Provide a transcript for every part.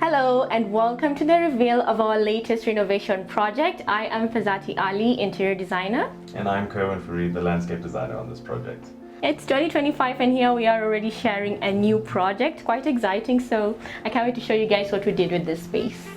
Hello and welcome to the reveal of our latest renovation project. I am Fazati Ali, interior designer. And I'm Kerwin Fareed, the landscape designer on this project. It's 2025 and here we are already sharing a new project. Quite exciting, so I can't wait to show you guys what we did with this space.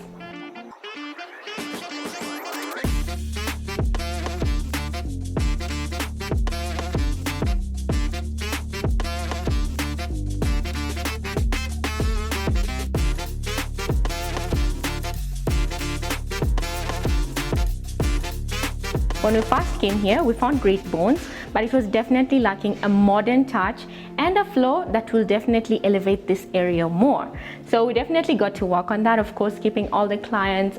When we first came here, we found great bones, but it was definitely lacking a modern touch and a floor that will definitely elevate this area more. So we definitely got to work on that, of course, keeping all the clients'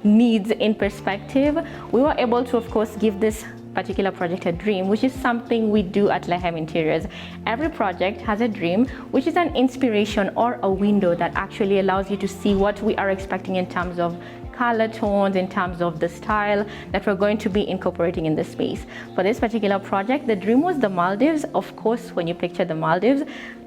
needs in perspective. We were able to, of course, give this particular project a dream, which is something we do at Lehem Interiors. Every project has a dream, which is an inspiration or a window that actually allows you to see what we are expecting in terms of color tones, in terms of the style that we're going to be incorporating in this space. For this particular project, the dream was the Maldives. Of course, when you picture the Maldives,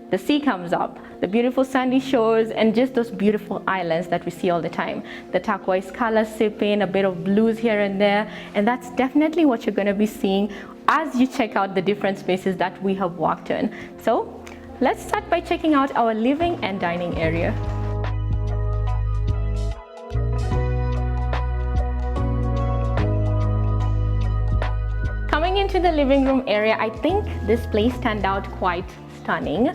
the sea comes up, the beautiful sandy shores, and just those beautiful islands that we see all the time. The turquoise color sip in, a bit of blues here and there, and that's definitely what you're going to be seeing as you check out the different spaces that we have worked in. So let's start by checking out our living and dining area. Coming into the living room area, I think this place turned out quite stunning.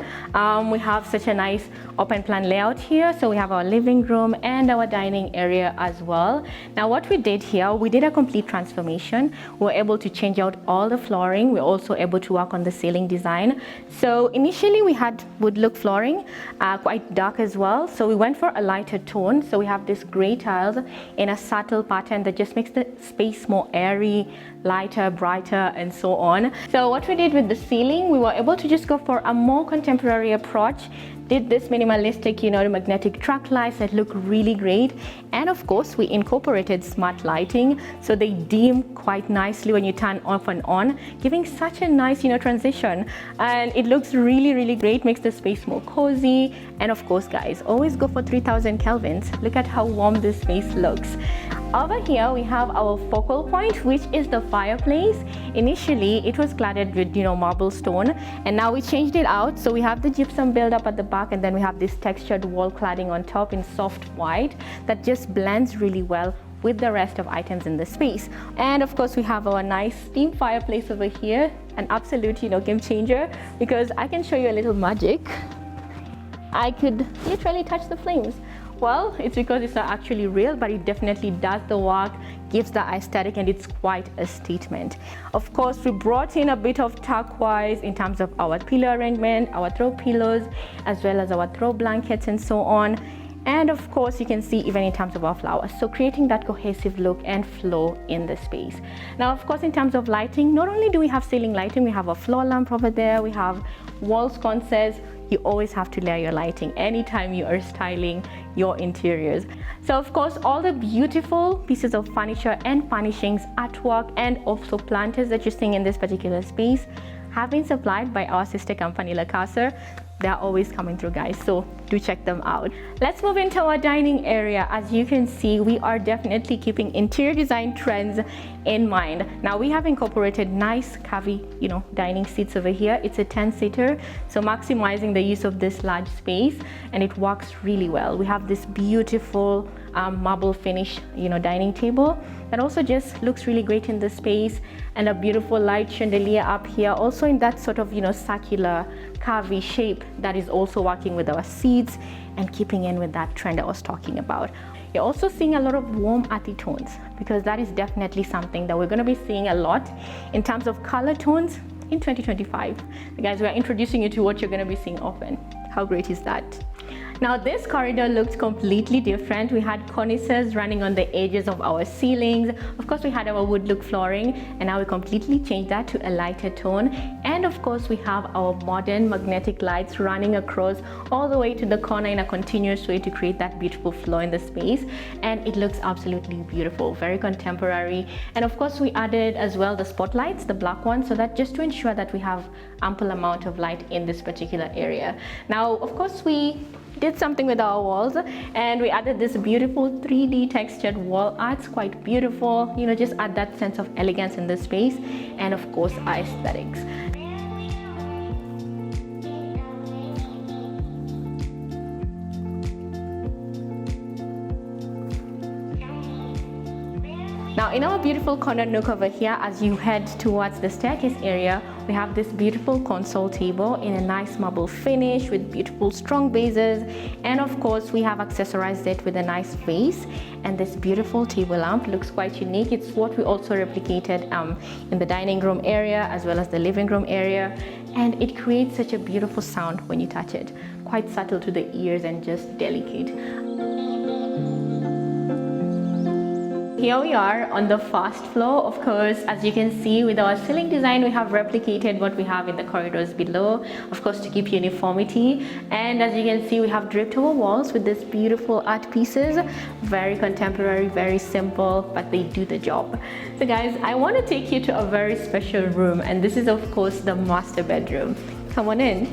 We have such a nice open plan layout here. So we have our living room and our dining area as well. Now what we did here, we did a complete transformation. We were able to change out all the flooring. We're also able to work on the ceiling design. So initially we had wood look flooring, quite dark as well. So we went for a lighter tone. So we have this gray tiles in a subtle pattern that just makes the space more airy, lighter, brighter, and so on. So what we did with the ceiling, we were able to just go for a more contemporary approach. Did this minimalistic, magnetic track lights that look really great. And of course, we incorporated smart lighting, so they dim quite nicely when you turn off and on, giving such a nice, transition. And it looks really, really great, makes the space more cozy. And of course, guys, always go for 3000 kelvins. Look at how warm this space looks. Over here, we have our focal point, which is the fireplace. Initially, it was cladded with, marble stone, and now we changed it out. So we have the gypsum build-up at the back, and then we have this textured wall cladding on top in soft white that just blends really well with the rest of items in the space. And of course, we have our nice steam fireplace over here, an absolute, game changer, because I can show you a little magic. I could literally touch the flames. Well, it's because it's not actually real, but it definitely does the work, gives the aesthetic, and it's quite a statement. Of course, we brought in a bit of turquoise in terms of our pillow arrangement, our throw pillows, as well as our throw blankets and so on. And of course, you can see even in terms of our flowers. So creating that cohesive look and flow in the space. Now, of course, in terms of lighting, not only do we have ceiling lighting, we have a floor lamp over there, we have wall sconces. You always have to layer your lighting anytime you are styling your interiors. So of course, all the beautiful pieces of furniture and furnishings, artwork, and also planters that you're seeing in this particular space have been supplied by our sister company, La Casa. They're always coming through, guys, so do check them out. Let's move into our dining area. As you can see, we are definitely keeping interior design trends in mind. Now we have incorporated nice curvy, dining seats over here. It's a 10-seater, so maximizing the use of this large space, and it works really well. We have this beautiful marble finish, dining table that also just looks really great in the space, and a beautiful light chandelier up here, also in that sort of, circular, curvy shape that is also working with our seats and keeping in with that trend I was talking about. You're also seeing a lot of warm earthy tones, because that is definitely something that we're going to be seeing a lot in terms of color tones in 2025. Guys, we're introducing you to what you're going to be seeing often. How great is that? Now this corridor looked completely different. We had cornices running on the edges of our ceilings. Of course, we had our wood look flooring, and now we completely changed that to a lighter tone. And of course, we have our modern magnetic lights running across all the way to the corner in a continuous way to create that beautiful flow in the space. And it looks absolutely beautiful, very contemporary. And of course, we added as well the spotlights, the black ones, so that just to ensure that we have ample amount of light in this particular area. Now, of course, we did something with our walls, and we added this beautiful 3D textured wall art. It's quite beautiful, you know, just add that sense of elegance in the space, and of course our aesthetics. Now in our beautiful corner nook over here, as you head towards the staircase area, we have this beautiful console table in a nice marble finish with beautiful strong bases, and of course we have accessorized it with a nice vase, and this beautiful table lamp looks quite unique. It's what we also replicated in the dining room area as well as the living room area, and it creates such a beautiful sound when you touch it, quite subtle to the ears and just delicate. Here we are on the first floor. Of course, as you can see with our ceiling design, we have replicated what we have in the corridors below, of course to keep uniformity. And as you can see, we have draped our walls with these beautiful art pieces. Very contemporary, very simple, but they do the job. So guys, I want to take you to a very special room, and this is of course the master bedroom. Come on in.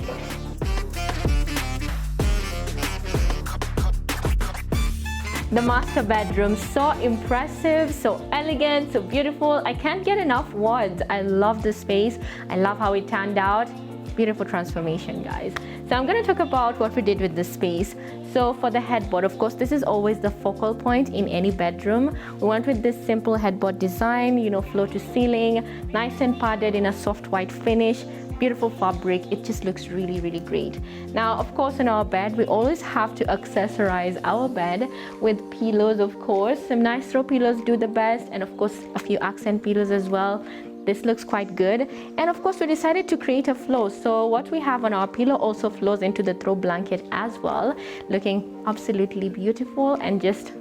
The master bedroom, so impressive, so elegant, so beautiful. I can't get enough words. I love the space. I love how it turned out. Beautiful transformation, guys. So I'm going to talk about what we did with this space. So for the headboard, of course, this is always the focal point in any bedroom. We went with this simple headboard design, you know, floor to ceiling, nice and padded in a soft white finish. Beautiful fabric. It just looks really, really great. Now, of course, in our bed, we always have to accessorize our bed with pillows, of course. Some nice throw pillows do the best, and of course, a few accent pillows as well. This looks quite good. And of course, we decided to create a flow. So what we have on our pillow also flows into the throw blanket as well, looking absolutely beautiful. And just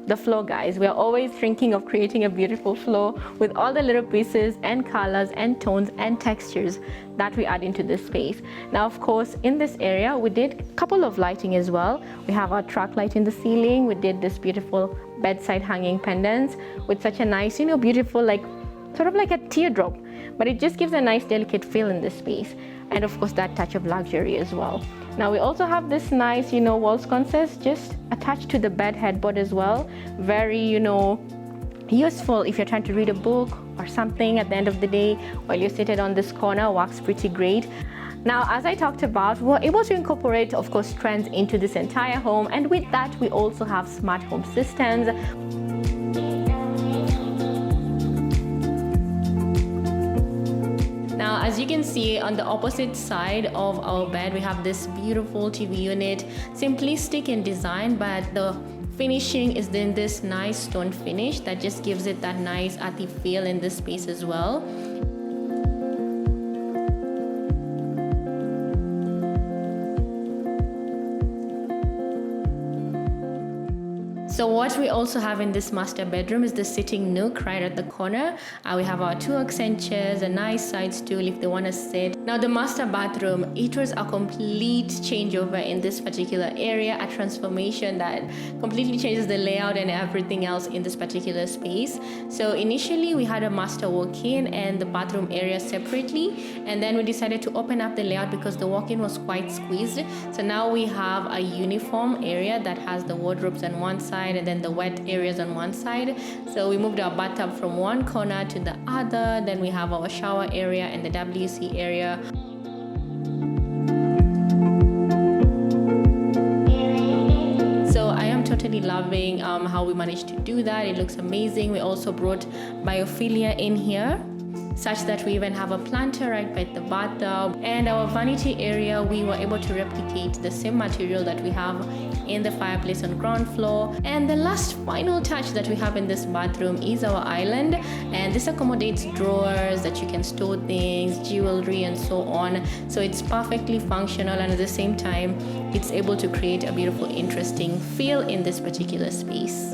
the flow, guys, we are always thinking of creating a beautiful flow with all the little pieces and colors and tones and textures that we add into this space. Now, of course, in this area, we did a couple of lighting as well. We have our track light in the ceiling. We did this beautiful bedside hanging pendants with such a nice, you know, beautiful, like sort of like a teardrop, but it just gives a nice delicate feel in this space. And of course, that touch of luxury as well. Now we also have this nice, you know, wall sconces just attached to the bed headboard as well. Very, you know, useful if you're trying to read a book or something at the end of the day while you're seated on this corner. Works pretty great. Now, as I talked about, we're able to incorporate, of course, trends into this entire home, and with that, we also have smart home systems. Now, as you can see on the opposite side of our bed, we have this beautiful TV unit, simplistic in design, but the finishing is in this nice stone finish that just gives it that nice earthy feel in this space as well. So what we also have in this master bedroom is the sitting nook right at the corner. We have our 2 accent chairs, a nice side stool if they want to sit. Now the master bathroom, it was a complete changeover in this particular area, a transformation that completely changes the layout and everything else in this particular space. So initially we had a master walk-in and the bathroom area separately, and then we decided to open up the layout because the walk-in was quite squeezed. So now we have a uniform area that has the wardrobes on one side and then the wet areas on one side. So we moved our bathtub from one corner to the other. Then we have our shower area and the WC area. So I am totally loving how we managed to do that. It looks amazing. We also brought biophilia in here, such that we even have a planter right by the bathtub. And our vanity area, we were able to replicate the same material that we have in the fireplace on ground floor. And the last final touch that we have in this bathroom is our island, and this accommodates drawers that you can store things, jewelry and so on. So it's perfectly functional, and at the same time it's able to create a beautiful, interesting feel in this particular space.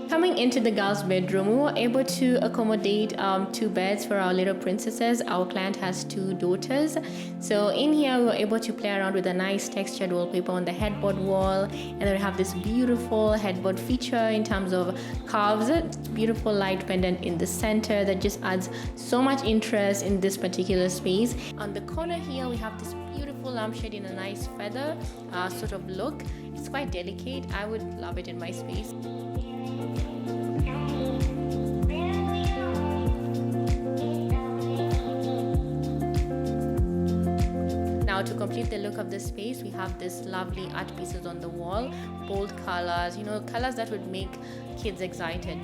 Coming into the girls' bedroom, we were able to accommodate 2 beds for our little princesses. Our client has 2 daughters. So in here, we were able to play around with a nice textured wallpaper on the headboard wall. And then we have this beautiful headboard feature in terms of carves, beautiful light pendant in the center that just adds so much interest in this particular space. On the corner here, we have this beautiful lampshade in a nice feather sort of look. It's quite delicate. I would love it in my space. Now to complete the look of the space, we have this lovely art pieces on the wall, bold colors, colors that would make kids excited.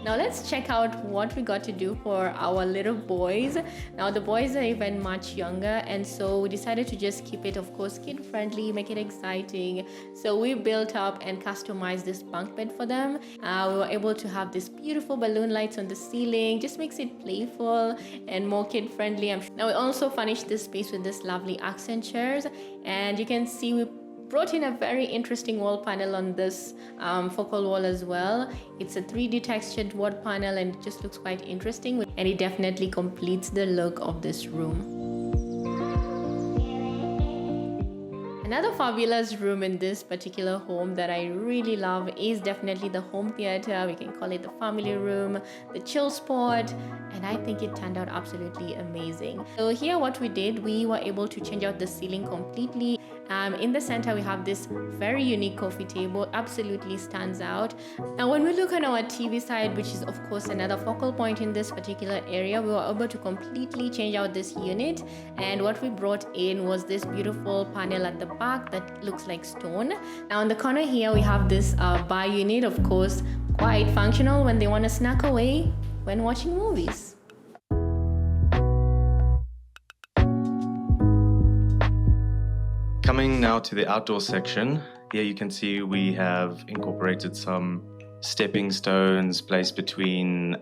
Now let's check out what we got to do for our little boys. Now the boys are even much younger, and so we decided to just keep it, of course, kid friendly, make it exciting. So we built up and customized this bunk bed for them. We were able to have this beautiful balloon lights on the ceiling, just makes it playful and more kid friendly. Now we also furnished this space with this lovely accent chairs, and you can see we brought in a very interesting wall panel on this focal wall as well. It's a 3D textured wall panel and it just looks quite interesting, and it definitely completes the look of this room. Another fabulous room in this particular home that I really love is definitely the home theater. We can call it the family room, the chill spot, and I think it turned out absolutely amazing. So here what we did, we were able to change out the ceiling completely. In the center we have this very unique coffee table, absolutely stands out. Now when we look on our TV side, which is of course another focal point in this particular area, we were able to completely change out this unit, and what we brought in was this beautiful panel at the back that looks like stone. Now in the corner here we have this bar unit, of course quite functional when they want to snack away when watching movies. Coming now to the outdoor section, here you can see we have incorporated some stepping stones placed between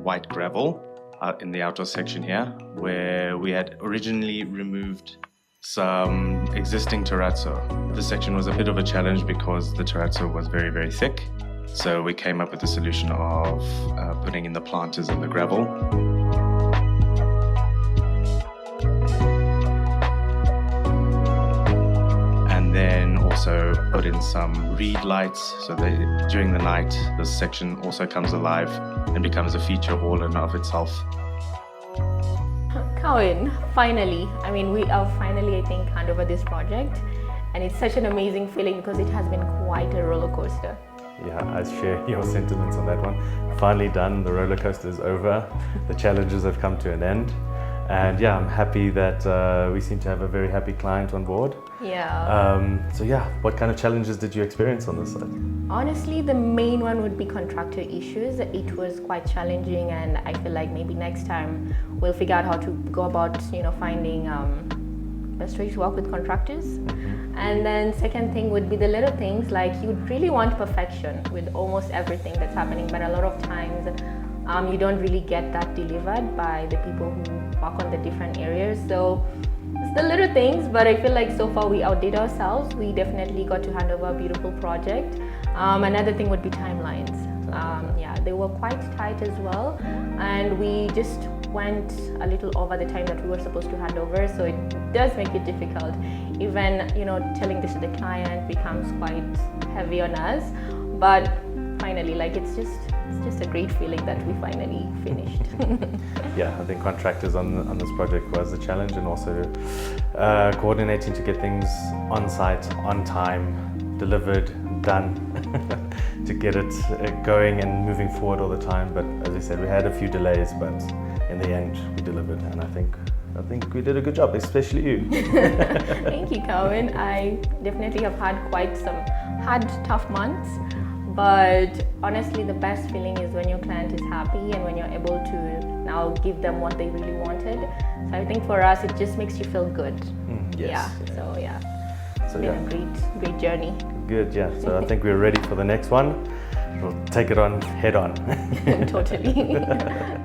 white gravel in the outdoor section here, where we had originally removed some existing terrazzo. This section was a bit of a challenge because the terrazzo was very, very thick. So we came up with the solution of putting in the planters in the gravel. And then also put in some reed lights so that during the night this section also comes alive and becomes a feature all in of itself. Cohen, finally, we are finally, I think, hand over this project, and it's such an amazing feeling because it has been quite a roller coaster. Yeah, I share your sentiments on that one. Finally done, the roller coaster is over, the challenges have come to an end, and yeah, I'm happy that we seem to have a very happy client on board. Yeah. So yeah, what kind of challenges did you experience on this side? Honestly, the main one would be contractor issues. It was quite challenging, and I feel like maybe next time we'll figure out how to go about, finding best way to work with contractors. Mm-hmm. And then second thing would be the little things, like you'd really want perfection with almost everything that's happening, but a lot of times you don't really get that delivered by the people who work on the different areas. So it's the little things, but I feel like so far we outdid ourselves. We definitely got to hand over a beautiful project. Another thing would be timelines. Yeah, they were quite tight as well, and we just went a little over the time that we were supposed to hand over, so it does make it difficult. Even telling this to the client becomes quite heavy on us, but finally, it's just a great feeling that we finally finished. Yeah, I think contractors on this project was a challenge, and also coordinating to get things on site, on time, delivered, done, to get it going and moving forward all the time. But as I said, we had a few delays, but in the end we delivered, and I think we did a good job, especially you. Thank you, Cohen. I definitely have had quite some hard, tough months. But honestly, the best feeling is when your client is happy and when you're able to now give them what they really wanted. So I think for us, it just makes you feel good. Yes. Yeah. So yeah, it's been a great journey. Good. Yeah. So I think we're ready for the next one. we'll take it on head on. Totally.